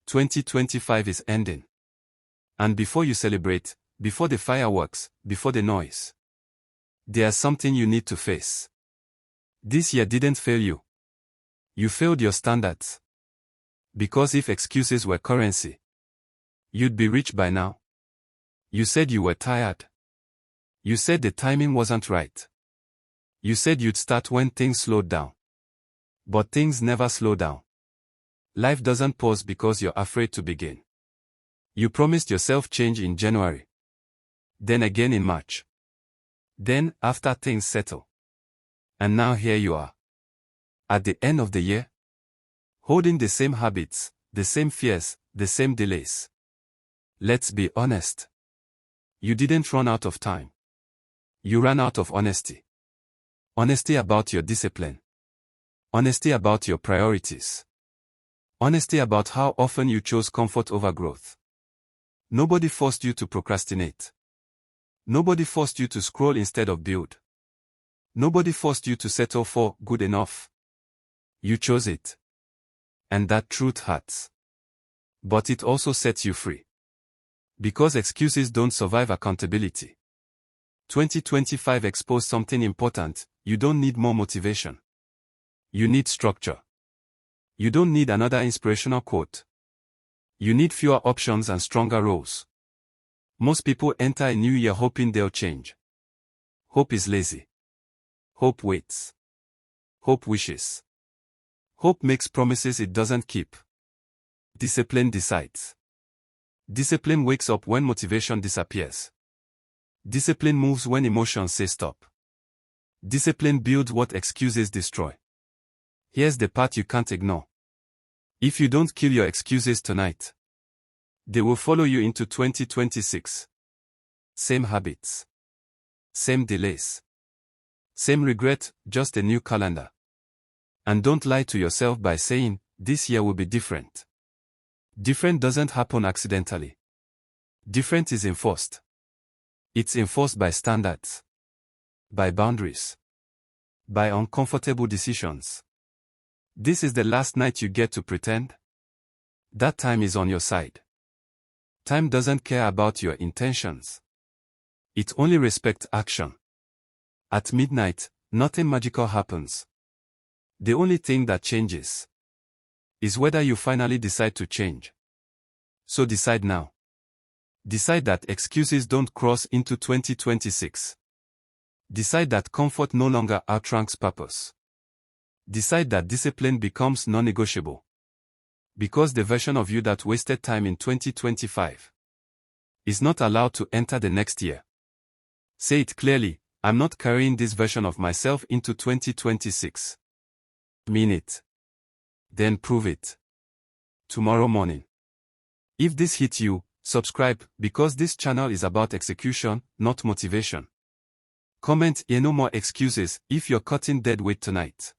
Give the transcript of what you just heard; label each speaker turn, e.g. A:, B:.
A: 2025 is ending. And before you celebrate, before the fireworks, before the noise, there's something you need to face. This year didn't fail you. You failed your standards. Because if excuses were currency, you'd be rich by now. You said you were tired. You said the timing wasn't right. You said you'd start when things slowed down. But things never slow down. Life doesn't pause because you're afraid to begin. You promised yourself change in January. Then again in March. Then, after things settle. And now here you are. At the end of the year. Holding the same habits, the same fears, the same delays. Let's be honest. You didn't run out of time. You ran out of honesty. Honesty about your discipline. Honesty about your priorities. Honesty about how often you chose comfort over growth. Nobody forced you to procrastinate. Nobody forced you to scroll instead of build. Nobody forced you to settle for good enough. You chose it. And that truth hurts. But it also sets you free. Because excuses don't survive accountability. 2025 exposed something important: you don't need more motivation. You need structure. You don't need another inspirational quote. You need fewer options and stronger roles. Most people enter a new year hoping they'll change. Hope is lazy. Hope waits. Hope wishes. Hope makes promises it doesn't keep. Discipline decides. Discipline wakes up when motivation disappears. Discipline moves when emotions say stop. Discipline builds what excuses destroy. Here's the part you can't ignore. If you don't kill your excuses tonight, they will follow you into 2026. Same habits. Same delays. Same regret, just a new calendar. And don't lie to yourself by saying, this year will be different. Different doesn't happen accidentally. Different is enforced. It's enforced by standards. By boundaries. By uncomfortable decisions. This is the last night you get to pretend. That time is on your side. Time doesn't care about your intentions. It only respects action. At midnight, nothing magical happens. The only thing that changes is whether you finally decide to change. So decide now. Decide that excuses don't cross into 2026. Decide that comfort no longer outranks purpose. Decide that discipline becomes non-negotiable. Because the version of you that wasted time in 2025 is not allowed to enter the next year. Say it clearly: I'm not carrying this version of myself into 2026. Mean it. Then prove it. Tomorrow morning. If this hit you, subscribe, because this channel is about execution, not motivation. Comment "no more excuses" if you're cutting dead weight tonight.